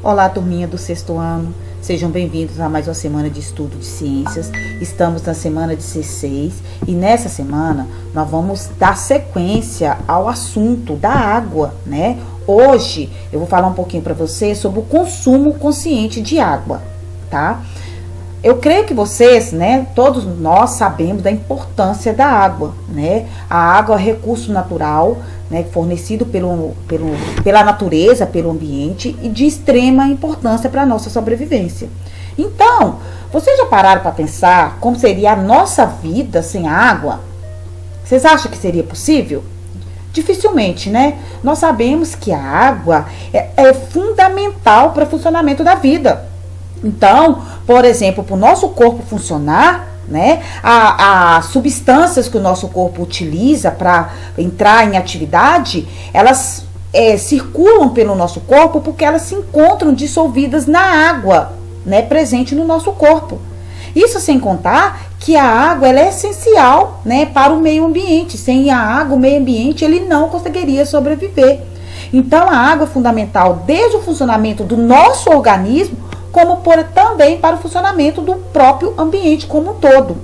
Olá, turminha do sexto ano. Sejam bem-vindos a mais uma semana de estudo de ciências. Estamos na semana 16 e nessa semana nós vamos dar sequência ao assunto da água, né? Hoje eu vou falar um pouquinho para vocês sobre o consumo consciente de água, tá? Eu creio que vocês, né, todos nós sabemos da importância da água, né? A água é recurso natural, né, fornecido pela natureza, pelo ambiente e de extrema importância para a nossa sobrevivência. Então, vocês já pararam para pensar como seria a nossa vida sem água? Vocês acham que seria possível? Dificilmente, né? Nós sabemos que a água é fundamental para o funcionamento da vida. Então, por exemplo, para o nosso corpo funcionar, né, as substâncias que o nosso corpo utiliza para entrar em atividade, elas circulam pelo nosso corpo porque elas se encontram dissolvidas na água, né, presente no nosso corpo. Isso sem contar que a água ela é essencial, né, para o meio ambiente. Sem a água, o meio ambiente ele não conseguiria sobreviver. Então, a água é fundamental desde o funcionamento do nosso organismo, como também para o funcionamento do próprio ambiente como um todo.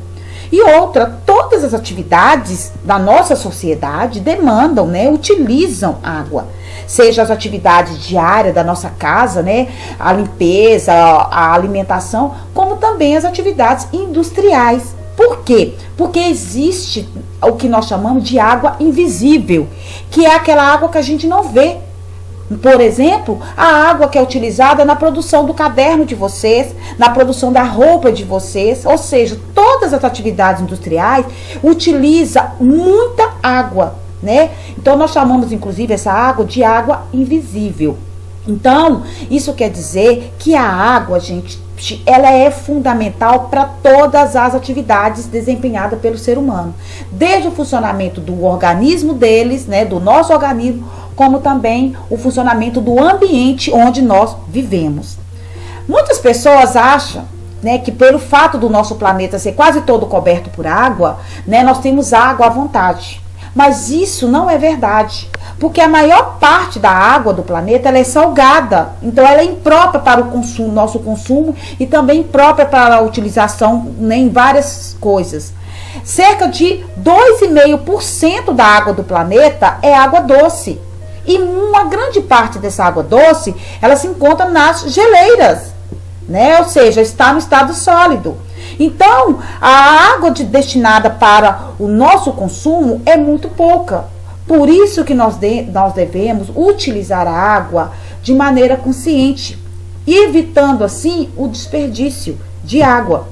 E outra, todas as atividades da nossa sociedade demandam, né, utilizam água. Seja as atividades diárias da nossa casa, né, a limpeza, a alimentação, como também as atividades industriais. Por quê? Porque existe o que nós chamamos de água invisível, que é aquela água que a gente não vê. Por exemplo, a água que é utilizada na produção do caderno de vocês, na produção da roupa de vocês, ou seja, todas as atividades industriais utilizam muita água, né? Então, nós chamamos, inclusive, essa água de água invisível. Então, isso quer dizer que a água, gente, ela é fundamental para todas as atividades desempenhadas pelo ser humano. Desde o funcionamento do organismo deles, né, do nosso organismo, como também o funcionamento do ambiente onde nós vivemos. Muitas pessoas acham, né, que pelo fato do nosso planeta ser quase todo coberto por água, né, nós temos água à vontade. Mas isso não é verdade, porque a maior parte da água do planeta ela é salgada, então ela é imprópria para o consumo, nosso consumo e também imprópria para a utilização, né, em várias coisas. Cerca de 2,5% da água do planeta é água doce. E uma grande parte dessa água doce, ela se encontra nas geleiras, né? Ou seja, está no estado sólido. Então, a água destinada para o nosso consumo é muito pouca. Por isso que nós devemos utilizar a água de maneira consciente, evitando assim o desperdício de água.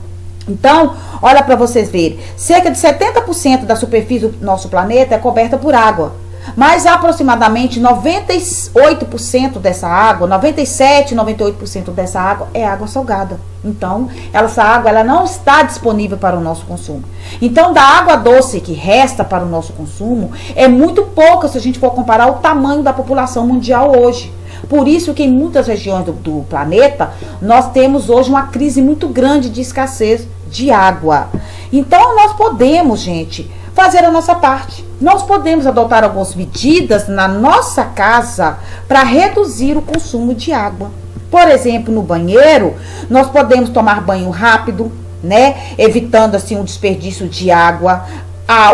Então, olha para vocês verem, cerca de 70% da superfície do nosso planeta é coberta por água. Mas aproximadamente 98% dessa água, 97, 98% dessa água é água salgada. Então, essa água ela não está disponível para o nosso consumo. Então, da água doce que resta para o nosso consumo é muito pouca se a gente for comparar o tamanho da população mundial hoje. Por isso que em muitas regiões do planeta, nós temos hoje uma crise muito grande de escassez de água. Então, nós podemos, gente, fazer a nossa parte. Nós podemos adotar algumas medidas na nossa casa para reduzir o consumo de água. Por exemplo, no banheiro, nós podemos tomar banho rápido, né? Evitando assim um desperdício de água.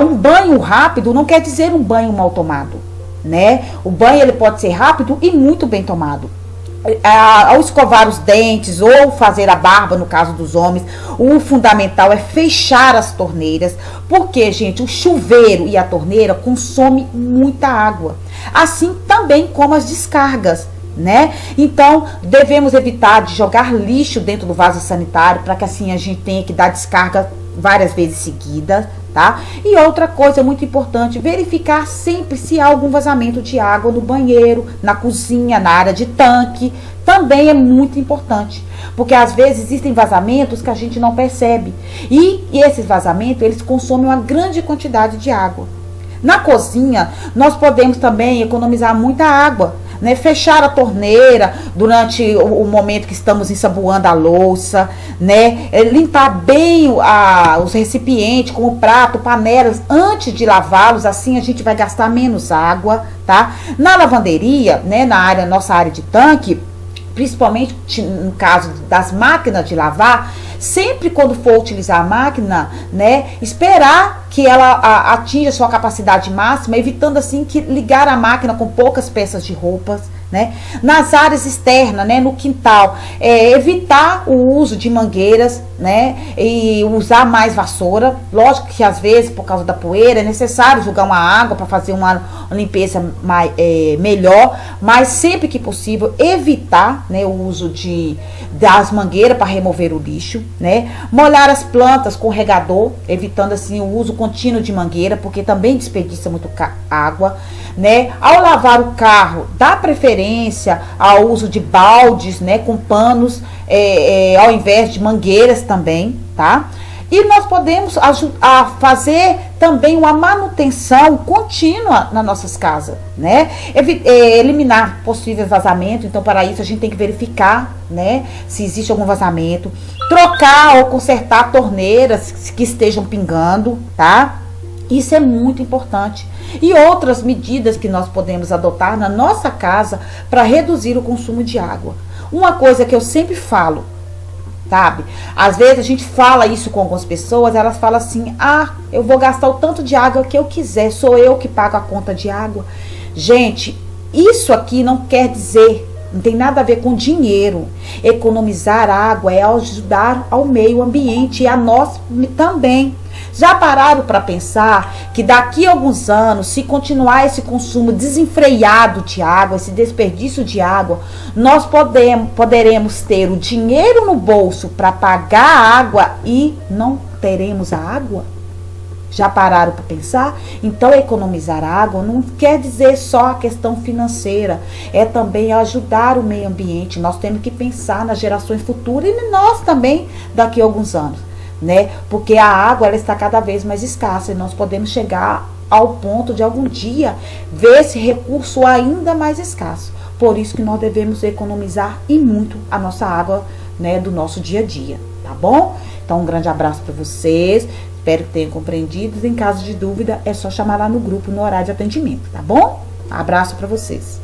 Um banho rápido não quer dizer um banho mal tomado, né? O banho ele pode ser rápido e muito bem tomado. Ao escovar os dentes ou fazer a barba, no caso dos homens, o fundamental é fechar as torneiras, porque, gente, o chuveiro e a torneira consomem muita água, assim também como as descargas, né? Então, devemos evitar de jogar lixo dentro do vaso sanitário, para que assim a gente tenha que dar descarga várias vezes seguidas, tá? E outra coisa muito importante, verificar sempre se há algum vazamento de água no banheiro, na cozinha, na área de tanque, também é muito importante, porque às vezes existem vazamentos que a gente não percebe, e esses vazamentos, eles consomem uma grande quantidade de água. Na cozinha, nós podemos também economizar muita água, né? Fechar a torneira durante o momento que estamos ensaboando a louça, né? Limpar bem os recipientes, como prato, panelas, antes de lavá-los, assim a gente vai gastar menos água, tá? Na lavanderia, né? Nossa área de tanque, principalmente no caso das máquinas de lavar, sempre quando for utilizar a máquina, né, esperar que ela atinja sua capacidade máxima, evitando assim que ligar a máquina com poucas peças de roupas, né? Nas áreas externas, né, no quintal, evitar o uso de mangueiras, né, e usar mais vassoura. Lógico que às vezes, por causa da poeira, é necessário jogar uma água para fazer uma limpeza melhor, mas sempre que possível evitar, né, o uso das mangueiras para remover o lixo, né? Molhar as plantas com regador, evitando assim o uso contínuo de mangueira, porque também desperdiça muito água, né? Ao lavar o carro, dá preferência ao uso de baldes, né, com panos, ao invés de mangueiras também, tá? E nós podemos fazer também uma manutenção contínua nas nossas casas, né? Eliminar possíveis vazamentos. Então, para isso, a gente tem que verificar, né, se existe algum vazamento. Trocar ou consertar torneiras que estejam pingando, tá? Isso é muito importante. E outras medidas que nós podemos adotar na nossa casa para reduzir o consumo de água. Uma coisa que eu sempre falo, sabe? Às vezes a gente fala isso com algumas pessoas, elas falam assim: ah, eu vou gastar o tanto de água que eu quiser, sou eu que pago a conta de água. Gente, isso aqui não quer dizer, não tem nada a ver com dinheiro. Economizar água é ajudar ao meio ambiente e a nós também. Já pararam para pensar que daqui a alguns anos, se continuar esse consumo desenfreado de água, esse desperdício de água, nós poderemos ter o dinheiro no bolso para pagar a água e não teremos a água? Já pararam para pensar? Então, economizar água não quer dizer só a questão financeira, é também ajudar o meio ambiente. Nós temos que pensar nas gerações futuras e nós também daqui a alguns anos, né? Porque a água ela está cada vez mais escassa e nós podemos chegar ao ponto de algum dia ver esse recurso ainda mais escasso. Por isso que nós devemos economizar e muito a nossa água, né, do nosso dia a dia, tá bom? Então, um grande abraço para vocês. Espero que tenham compreendido. Em caso de dúvida, é só chamar lá no grupo, no horário de atendimento, tá bom? Abraço para vocês.